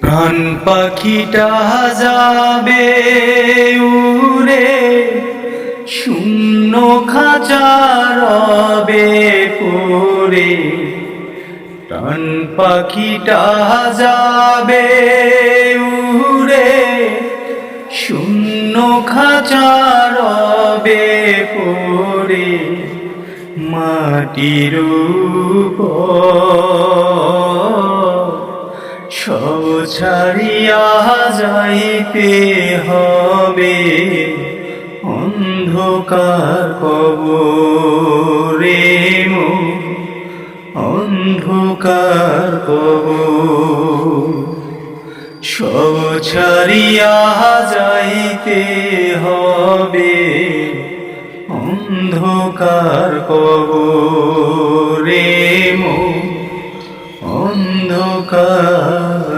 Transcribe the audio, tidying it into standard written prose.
প্রাণ পাখিটা যাবে উড়ে, শূন্য খাঁচা রবে পড়ে। প্রাণ পাখিটা যাবে উড়ে, শূন্য খাঁচা রবে পড়ে। মাটির উপর সব ছাড়িয়া যাইতে হবে, অন্ধকার কবরে মোর, অন্ধকার কবর। সব ছাড়িয়া যাইতে হবে, অন্ধকার কবরে মোর, অন্ধকার।